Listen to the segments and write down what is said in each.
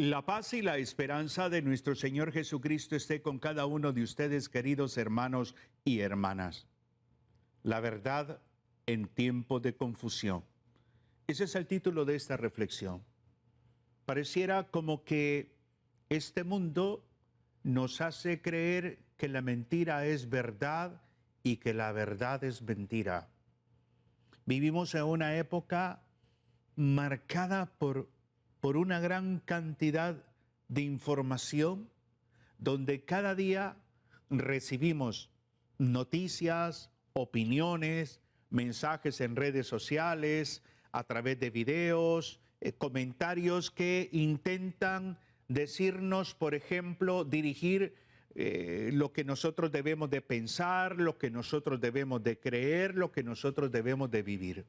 La paz y la esperanza de nuestro Señor Jesucristo esté con cada uno de ustedes, queridos hermanos y hermanas. La verdad en tiempo de confusión. Ese es el título de esta reflexión. Pareciera como que este mundo nos hace creer que la mentira es verdad y que la verdad es mentira. Vivimos en una época marcada por una gran cantidad de información, donde cada día recibimos noticias, opiniones, mensajes en redes sociales, a través de videos, comentarios que intentan decirnos, por ejemplo, dirigir lo que nosotros debemos de pensar, lo que nosotros debemos de creer, lo que nosotros debemos de vivir.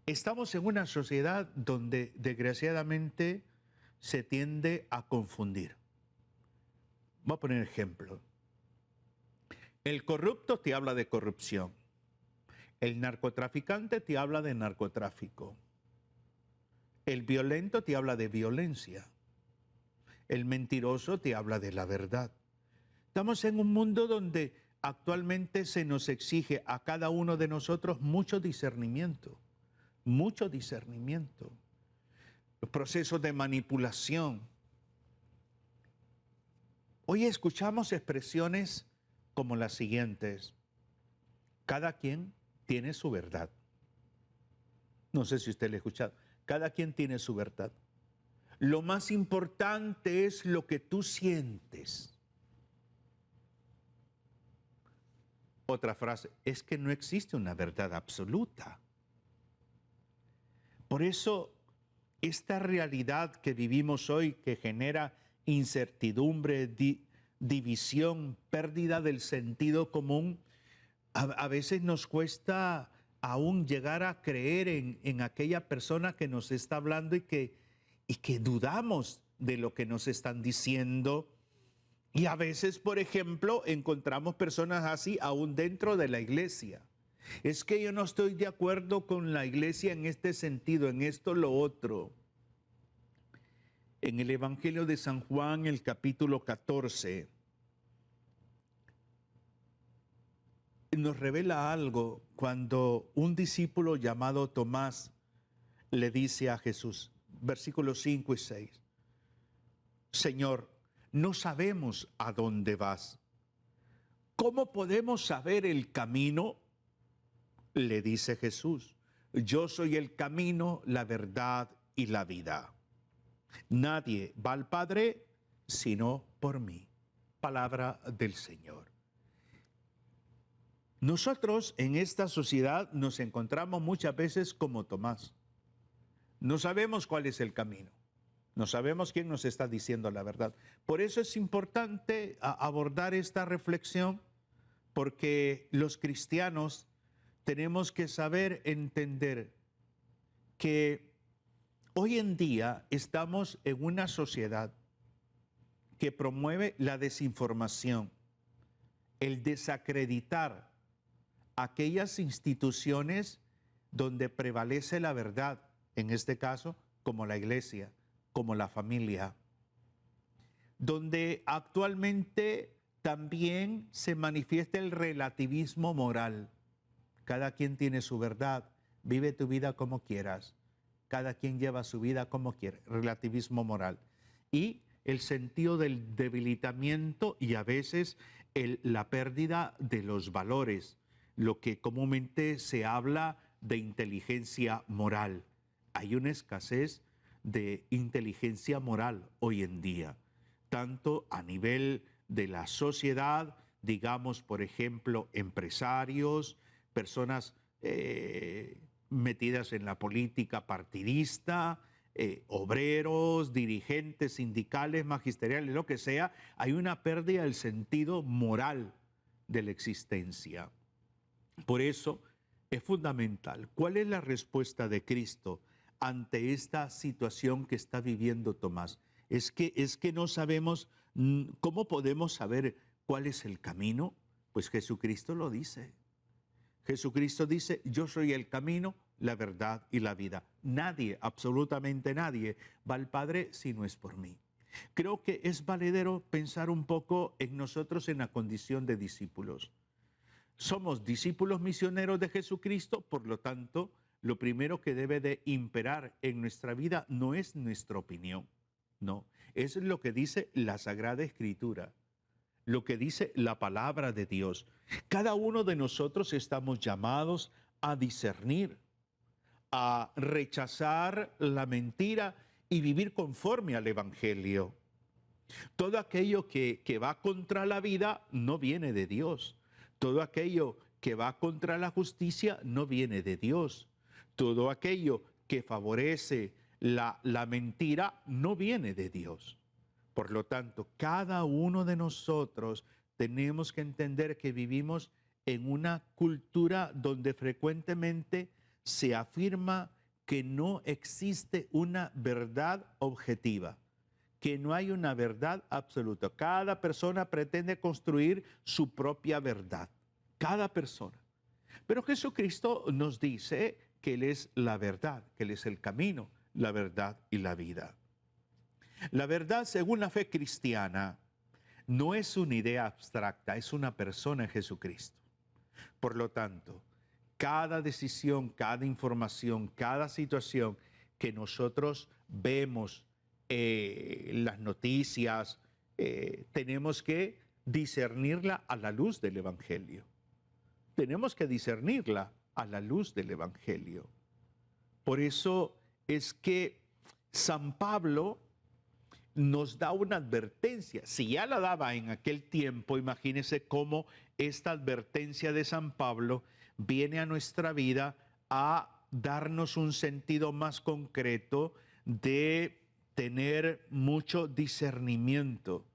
Estamos en una sociedad donde desgraciadamente se tiende a confundir. Voy a poner ejemplo. El corrupto te habla de corrupción. El narcotraficante te habla de narcotráfico. El violento te habla de violencia. El mentiroso te habla de la verdad. Estamos en un mundo donde actualmente se nos exige a cada uno de nosotros mucho discernimiento. Mucho discernimiento, los procesos de manipulación. Hoy escuchamos expresiones como las siguientes: cada quien tiene su verdad. No sé si usted lo ha escuchado. Cada quien tiene su verdad. Lo más importante es lo que tú sientes. Otra frase: es que no existe una verdad absoluta. Por eso, esta realidad que vivimos hoy, que genera incertidumbre, división, pérdida del sentido común, a veces nos cuesta aún llegar a creer en aquella persona que nos está hablando y que dudamos de lo que nos están diciendo. Y a veces, por ejemplo, encontramos personas así aún dentro de la iglesia. Es que yo no estoy de acuerdo con la iglesia en este sentido, en esto, lo otro. En el Evangelio de San Juan, el capítulo 14, nos revela algo cuando un discípulo llamado Tomás le dice a Jesús, versículos 5 y 6, Señor, no sabemos a dónde vas. ¿Cómo podemos saber el camino? Le dice Jesús, yo soy el camino, la verdad y la vida. Nadie va al Padre sino por mí. Palabra del Señor. Nosotros en esta sociedad nos encontramos muchas veces como Tomás. No sabemos cuál es el camino. No sabemos quién nos está diciendo la verdad. Por eso es importante abordar esta reflexión, porque los cristianos tenemos que saber entender que hoy en día estamos en una sociedad que promueve la desinformación, el desacreditar aquellas instituciones donde prevalece la verdad, en este caso, como la iglesia, como la familia, donde actualmente también se manifiesta el relativismo moral. Cada quien tiene su verdad, vive tu vida como quieras. Cada quien lleva su vida como quiere, relativismo moral. Y el sentido del debilitamiento y a veces la pérdida de los valores, lo que comúnmente se habla de inteligencia moral. Hay una escasez de inteligencia moral hoy en día, tanto a nivel de la sociedad, digamos, por ejemplo, empresarios, personas metidas en la política partidista, obreros, dirigentes sindicales, magisteriales, lo que sea. Hay una pérdida del sentido moral de la existencia. Por eso es fundamental. ¿Cuál es la respuesta de Cristo ante esta situación que está viviendo Tomás? Es que no sabemos. ¿Cómo podemos saber cuál es el camino? Pues Jesucristo lo dice. Jesucristo dice, yo soy el camino, la verdad y la vida. Nadie, absolutamente nadie, va al Padre si no es por mí. Creo que es valedero pensar un poco en nosotros en la condición de discípulos. Somos discípulos misioneros de Jesucristo, por lo tanto, lo primero que debe de imperar en nuestra vida no es nuestra opinión, no, es lo que dice la Sagrada Escritura, lo que dice la palabra de Dios. Cada uno de nosotros estamos llamados a discernir, a rechazar la mentira y vivir conforme al Evangelio. Todo aquello que va contra la vida no viene de Dios. Todo aquello que va contra la justicia no viene de Dios. Todo aquello que favorece la mentira no viene de Dios. Por lo tanto, cada uno de nosotros tenemos que entender que vivimos en una cultura donde frecuentemente se afirma que no existe una verdad objetiva, que no hay una verdad absoluta. Cada persona pretende construir su propia verdad, cada persona. Pero Jesucristo nos dice que Él es la verdad, que Él es el camino, la verdad y la vida. La verdad, según la fe cristiana, no es una idea abstracta, es una persona en Jesucristo. Por lo tanto, cada decisión, cada información, cada situación que nosotros vemos en las noticias, tenemos que discernirla a la luz del Evangelio. Tenemos que discernirla a la luz del Evangelio. Por eso es que San Pablo nos da una advertencia. Si ya la daba en aquel tiempo, imagínense cómo esta advertencia de San Pablo viene a nuestra vida a darnos un sentido más concreto de tener mucho discernimiento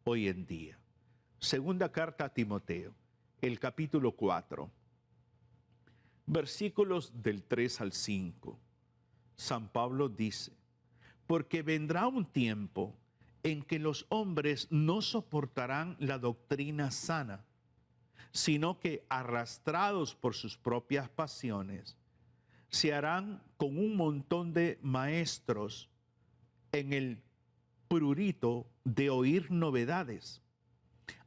hoy en día. Segunda carta a Timoteo, el capítulo 4, versículos del 3 al 5. San Pablo dice: porque vendrá un tiempo en que los hombres no soportarán la doctrina sana, sino que, arrastrados por sus propias pasiones, se harán con un montón de maestros en el prurito de oír novedades.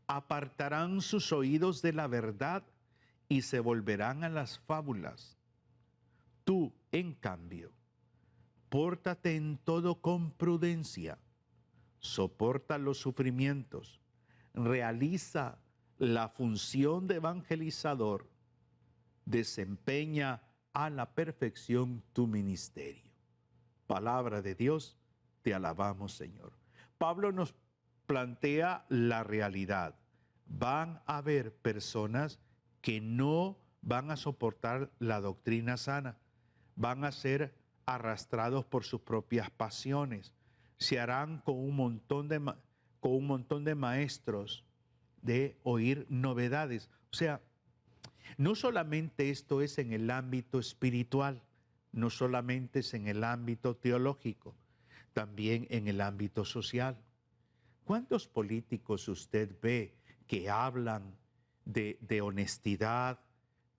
Apartarán sus oídos de la verdad y se volverán a las fábulas. Tú, en cambio, pórtate en todo con prudencia, soporta los sufrimientos, realiza la función de evangelizador, desempeña a la perfección tu ministerio. Palabra de Dios, te alabamos, Señor. Pablo nos plantea la realidad. Van a haber personas que no van a soportar la doctrina sana, van a ser arrastrados por sus propias pasiones, se harán con un montón de maestros de oír novedades. O sea, no solamente esto es en el ámbito espiritual, no solamente es en el ámbito teológico, también en el ámbito social. ¿Cuántos políticos usted ve que hablan de honestidad,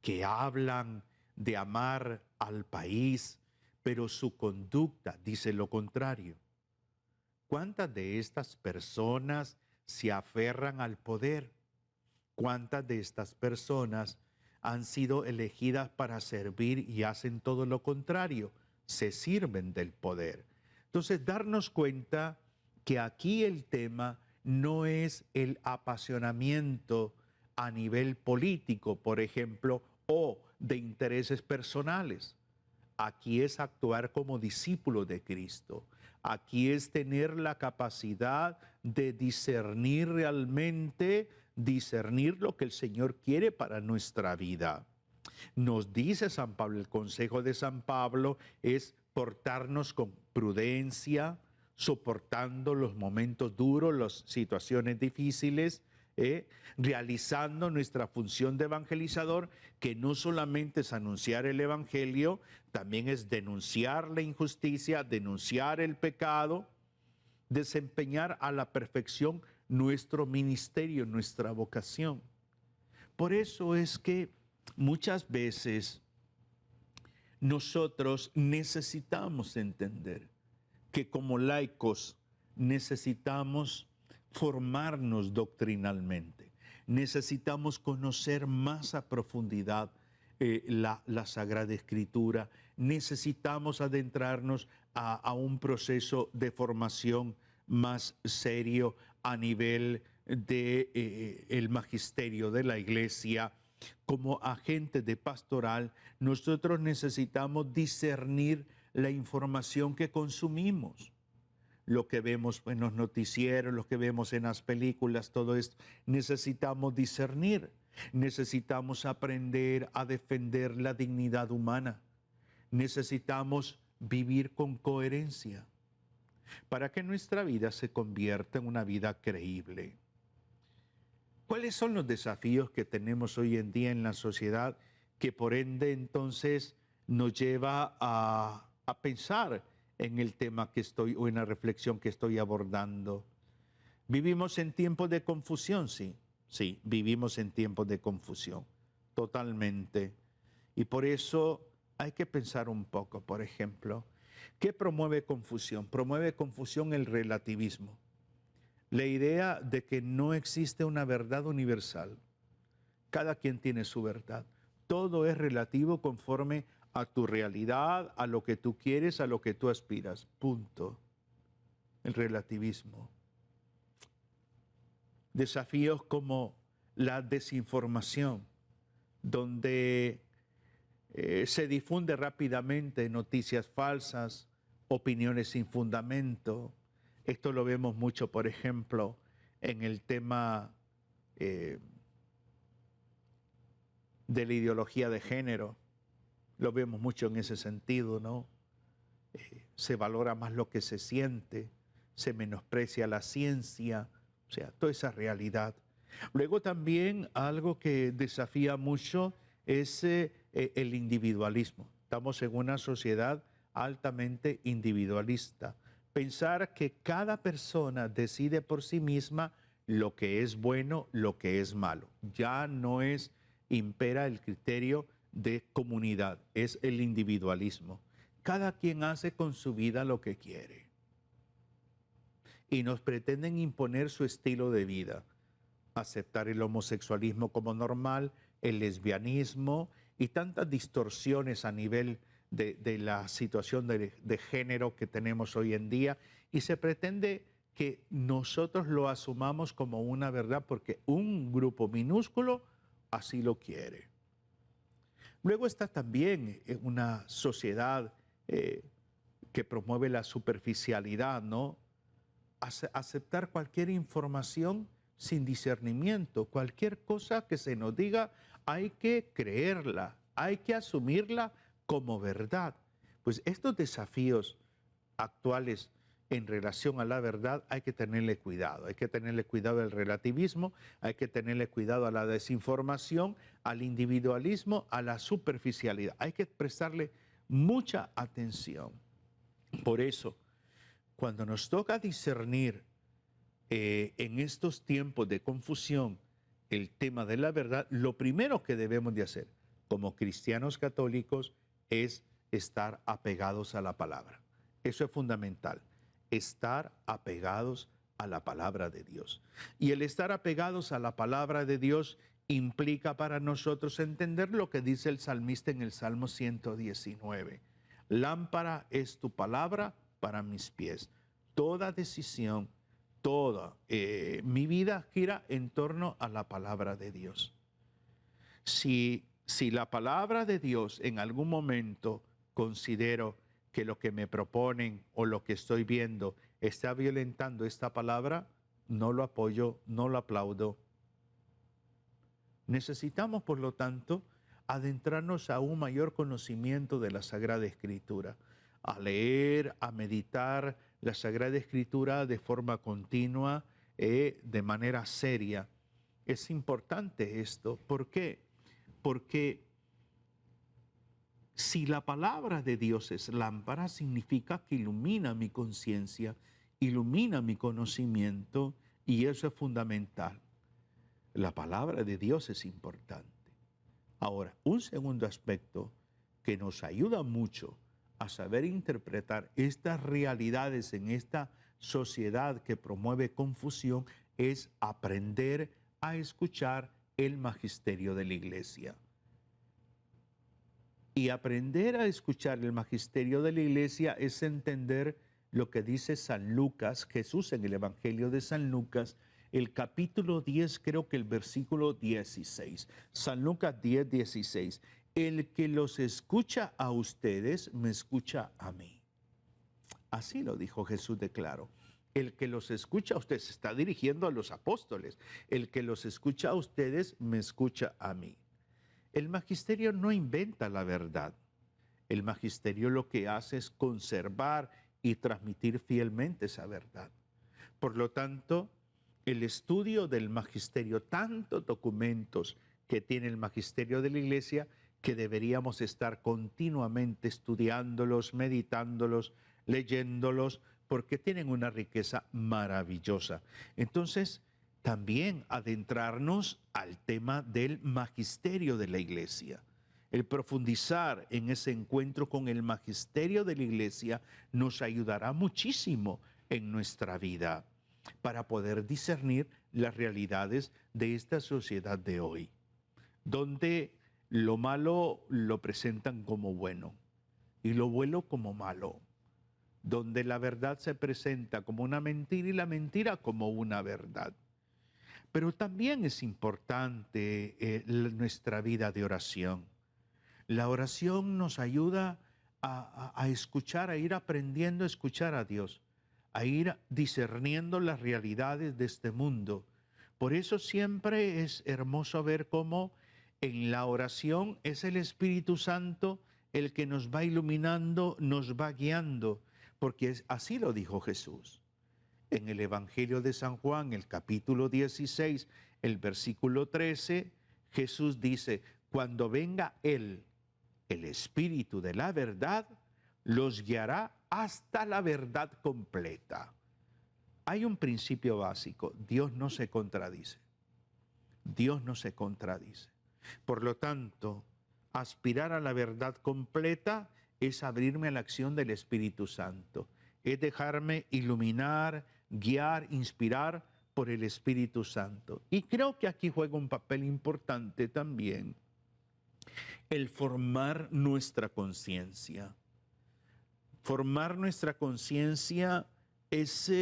que hablan de amar al país, pero su conducta dice lo contrario? ¿Cuántas de estas personas se aferran al poder? ¿Cuántas de estas personas han sido elegidas para servir y hacen todo lo contrario? Se sirven del poder. Entonces, darnos cuenta que aquí el tema no es el apasionamiento a nivel político, por ejemplo, o de intereses personales. Aquí es actuar como discípulo de Cristo. Aquí es tener la capacidad de discernir realmente, discernir lo que el Señor quiere para nuestra vida. Nos dice San Pablo, el consejo de San Pablo es portarnos con prudencia, soportando los momentos duros, las situaciones difíciles, realizando nuestra función de evangelizador, que no solamente es anunciar el evangelio, también es denunciar la injusticia, denunciar el pecado, desempeñar a la perfección nuestro ministerio, nuestra vocación. Por eso es que muchas veces nosotros necesitamos entender que como laicos necesitamos formarnos doctrinalmente, necesitamos conocer más a profundidad la Sagrada Escritura, necesitamos adentrarnos a un proceso de formación más serio a nivel de el magisterio de la Iglesia. Como agentes de pastoral, nosotros necesitamos discernir la información que consumimos. Lo que vemos en los noticieros, lo que vemos en las películas, todo esto, necesitamos discernir. Necesitamos aprender a defender la dignidad humana. Necesitamos vivir con coherencia para que nuestra vida se convierta en una vida creíble. ¿Cuáles son los desafíos que tenemos hoy en día en la sociedad que por ende entonces nos lleva a pensar en el tema que estoy o en la reflexión que estoy abordando? ¿Vivimos en tiempos de confusión? Sí, sí, vivimos en tiempos de confusión, totalmente. Y por eso hay que pensar un poco, por ejemplo, ¿qué promueve confusión? Promueve confusión el relativismo. La idea de que no existe una verdad universal. Cada quien tiene su verdad. Todo es relativo conforme a tu realidad, a lo que tú quieres, a lo que tú aspiras. Punto. El relativismo. Desafíos como la desinformación, donde se difunde rápidamente noticias falsas, opiniones sin fundamento. Esto lo vemos mucho, por ejemplo, en el tema de la ideología de género. Lo vemos mucho en ese sentido, ¿no? Se valora más lo que se siente, se menosprecia la ciencia, o sea, toda esa realidad. Luego también algo que desafía mucho es el individualismo. Estamos en una sociedad altamente individualista. Pensar que cada persona decide por sí misma lo que es bueno, lo que es malo. Ya no impera el criterio de comunidad, es el individualismo. Cada quien hace con su vida lo que quiere. Y nos pretenden imponer su estilo de vida. Aceptar el homosexualismo como normal, el lesbianismo y tantas distorsiones a nivel de la situación de género que tenemos hoy en día, y se pretende que nosotros lo asumamos como una verdad porque un grupo minúsculo así lo quiere. Luego está también una sociedad que promueve la superficialidad, ¿no? Aceptar cualquier información sin discernimiento, cualquier cosa que se nos diga hay que creerla, hay que asumirla como verdad. Pues estos desafíos actuales en relación a la verdad hay que tenerle cuidado al relativismo, hay que tenerle cuidado a la desinformación, al individualismo, a la superficialidad, hay que prestarle mucha atención. Por eso, cuando nos toca discernir en estos tiempos de confusión el tema de la verdad, lo primero que debemos de hacer como cristianos católicos es estar apegados a la palabra. Eso es fundamental, estar apegados a la palabra de Dios. Y el estar apegados a la palabra de Dios implica para nosotros entender lo que dice el salmista en el Salmo 119. Lámpara es tu palabra para mis pies. Toda decisión, toda mi vida gira en torno a la palabra de Dios. Si la palabra de Dios en algún momento considero que lo que me proponen o lo que estoy viendo está violentando esta palabra, no lo apoyo, no lo aplaudo. Necesitamos, por lo tanto, adentrarnos a un mayor conocimiento de la Sagrada Escritura, a leer, a meditar la Sagrada Escritura de forma continua, de manera seria. Es importante esto. ¿Por qué? Porque si la palabra de Dios es lámpara, significa que ilumina mi conciencia, ilumina mi conocimiento, y eso es fundamental. La palabra de Dios es importante. Ahora, un segundo aspecto que nos ayuda mucho a saber interpretar estas realidades en esta sociedad que promueve confusión es aprender a escuchar el magisterio de la iglesia. Y aprender a escuchar el magisterio de la iglesia es entender lo que dice San Lucas, Jesús en el Evangelio de San Lucas, el capítulo 10, creo que el versículo 16. San Lucas 10, 16. El que los escucha a ustedes, me escucha a mí. Así lo dijo Jesús de claro. El que los escucha a ustedes, se está dirigiendo a los apóstoles. El que los escucha a ustedes, me escucha a mí. El magisterio no inventa la verdad. El magisterio lo que hace es conservar y transmitir fielmente esa verdad. Por lo tanto, el estudio del magisterio, tantos documentos que tiene el magisterio de la iglesia, que deberíamos estar continuamente estudiándolos, meditándolos, leyéndolos, porque tienen una riqueza maravillosa. Entonces, también adentrarnos al tema del magisterio de la iglesia. El profundizar en ese encuentro con el magisterio de la iglesia nos ayudará muchísimo en nuestra vida para poder discernir las realidades de esta sociedad de hoy, donde lo malo lo presentan como bueno y lo bueno como malo, donde la verdad se presenta como una mentira y la mentira como una verdad. Pero también es importante nuestra vida de oración. La oración nos ayuda a escuchar, a ir aprendiendo a escuchar a Dios, a ir discerniendo las realidades de este mundo. Por eso siempre es hermoso ver cómo en la oración es el Espíritu Santo el que nos va iluminando, nos va guiando, porque así lo dijo Jesús. En el Evangelio de San Juan, el capítulo 16, el versículo 13, Jesús dice, cuando venga Él, el Espíritu de la verdad, los guiará hasta la verdad completa. Hay un principio básico, Dios no se contradice. Dios no se contradice. Por lo tanto, aspirar a la verdad completa es abrirme a la acción del Espíritu Santo, es dejarme iluminar, guiar, inspirar por el Espíritu Santo. Y creo que aquí juega un papel importante también el formar nuestra conciencia. Formar nuestra conciencia es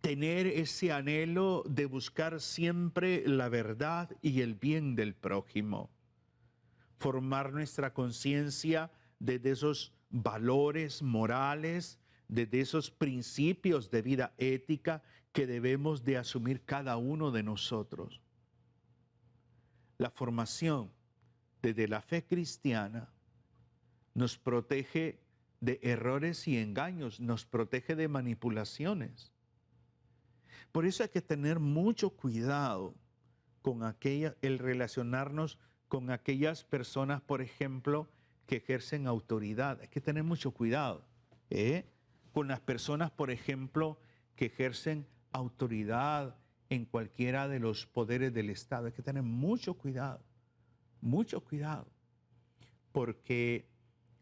tener ese anhelo de buscar siempre la verdad y el bien del prójimo. Formar nuestra conciencia desde esos valores morales, desde esos principios de vida ética que debemos de asumir cada uno de nosotros. La formación desde la fe cristiana nos protege de errores y engaños, nos protege de manipulaciones. Por eso hay que tener mucho cuidado con el relacionarnos con aquellas personas, por ejemplo, que ejercen autoridad. Hay que tener mucho cuidado con las personas, por ejemplo, que ejercen autoridad en cualquiera de los poderes del Estado. Hay que tener mucho cuidado, porque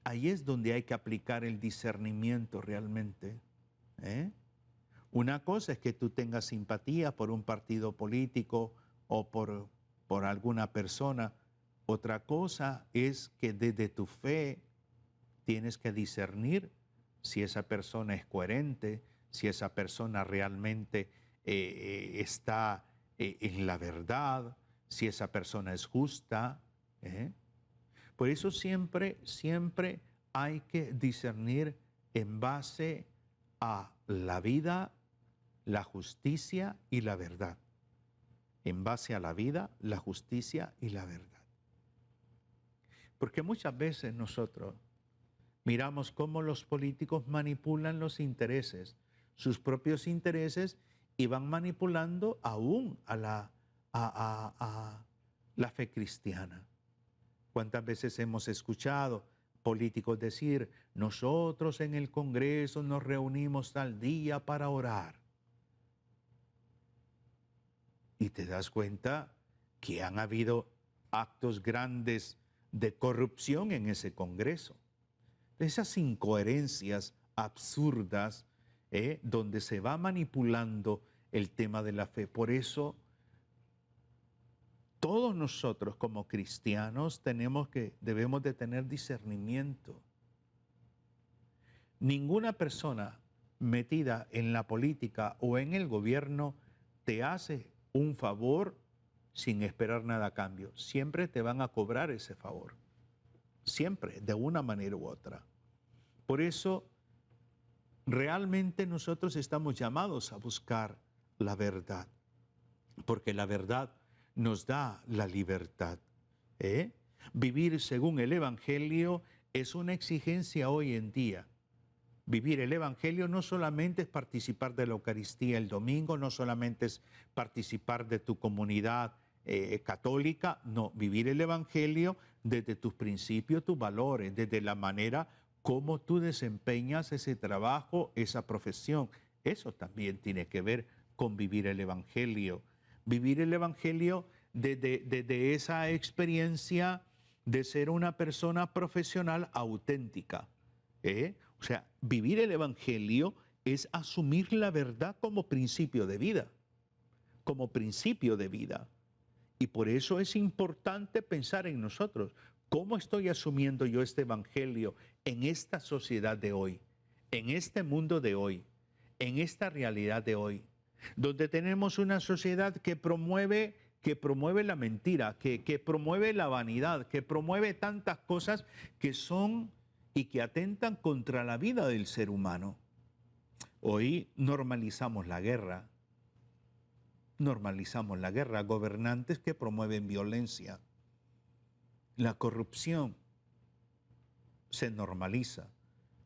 ahí es donde hay que aplicar el discernimiento realmente. Una cosa es que tú tengas simpatía por un partido político o por alguna persona. Otra cosa es que desde tu fe tienes que discernir si esa persona es coherente, si esa persona realmente está en la verdad, si esa persona es justa. Por eso siempre hay que discernir en base a la vida, la justicia y la verdad. En base a la vida, la justicia y la verdad. Porque muchas veces nosotros miramos cómo los políticos manipulan los intereses, sus propios intereses, y van manipulando aún a la fe cristiana. ¿Cuántas veces hemos escuchado políticos decir, nosotros en el Congreso nos reunimos tal día para orar? Y te das cuenta que han habido actos grandes de corrupción en ese Congreso. Esas incoherencias absurdas, donde se va manipulando el tema de la fe. Por eso, todos nosotros como cristianos debemos de tener discernimiento. Ninguna persona metida en la política o en el gobierno te hace un favor sin esperar nada a cambio. Siempre te van a cobrar ese favor. Siempre, de una manera u otra. Por eso, realmente nosotros estamos llamados a buscar la verdad, porque la verdad nos da la libertad. Vivir según el Evangelio es una exigencia hoy en día. Vivir el Evangelio no solamente es participar de la Eucaristía el domingo, no solamente es participar de tu comunidad católica, no, vivir el Evangelio desde tus principios, tus valores, desde la manera como tú desempeñas ese trabajo, esa profesión. Eso también tiene que ver con vivir el Evangelio. Vivir el Evangelio desde esa experiencia de ser una persona profesional auténtica. O sea, vivir el Evangelio es asumir la verdad como principio de vida, como principio de vida. Y por eso es importante pensar en nosotros. ¿Cómo estoy asumiendo yo este Evangelio en esta sociedad de hoy, en este mundo de hoy, en esta realidad de hoy, donde tenemos una sociedad que promueve la mentira, que promueve la vanidad, que promueve tantas cosas que son y que atentan contra la vida del ser humano? Hoy normalizamos la guerra. Normalizamos la guerra, gobernantes que promueven violencia. La corrupción se normaliza.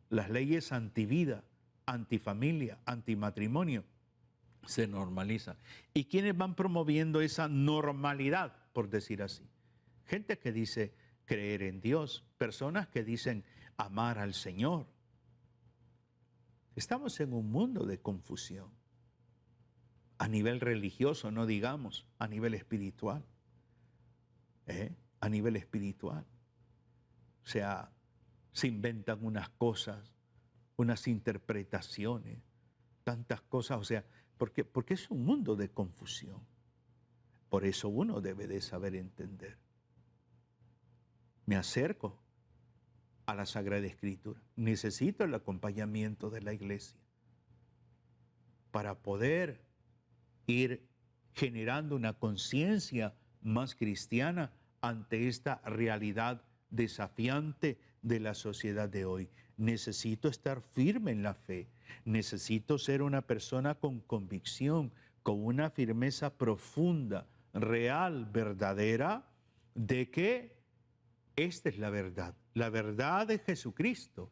Las leyes antivida, antifamilia, antimatrimonio se normalizan. ¿Y quiénes van promoviendo esa normalidad, por decir así? Gente que dice creer en Dios, personas que dicen amar al Señor. Estamos en un mundo de confusión. A nivel religioso, no digamos, a nivel espiritual. A nivel espiritual. O sea, se inventan unas cosas, unas interpretaciones, tantas cosas, o sea, porque es un mundo de confusión. Por eso uno debe de saber entender. Me acerco a la Sagrada Escritura. Necesito el acompañamiento de la Iglesia para poder ir generando una conciencia más cristiana ante esta realidad desafiante de la sociedad de hoy. Necesito estar firme en la fe. Necesito ser una persona con convicción, con una firmeza profunda, real, verdadera, de que esta es la verdad de Jesucristo.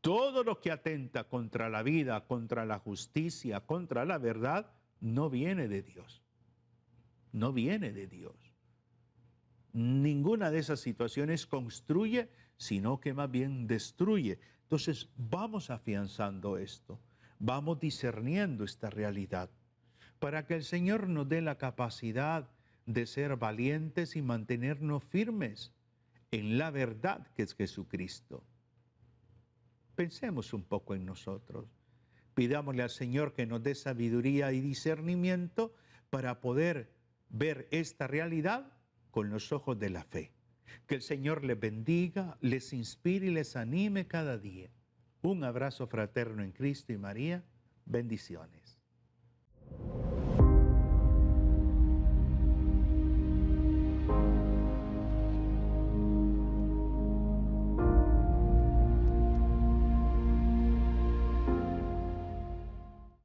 Todo lo que atenta contra la vida, contra la justicia, contra la verdad, no viene de Dios. No viene de Dios. Ninguna de esas situaciones construye, sino que más bien destruye. Entonces, vamos afianzando esto, vamos discerniendo esta realidad, para que el Señor nos dé la capacidad de ser valientes y mantenernos firmes en la verdad que es Jesucristo. Pensemos un poco en nosotros. Pidámosle al Señor que nos dé sabiduría y discernimiento para poder ver esta realidad con los ojos de la fe. Que el Señor les bendiga, les inspire y les anime cada día. Un abrazo fraterno en Cristo y María. Bendiciones.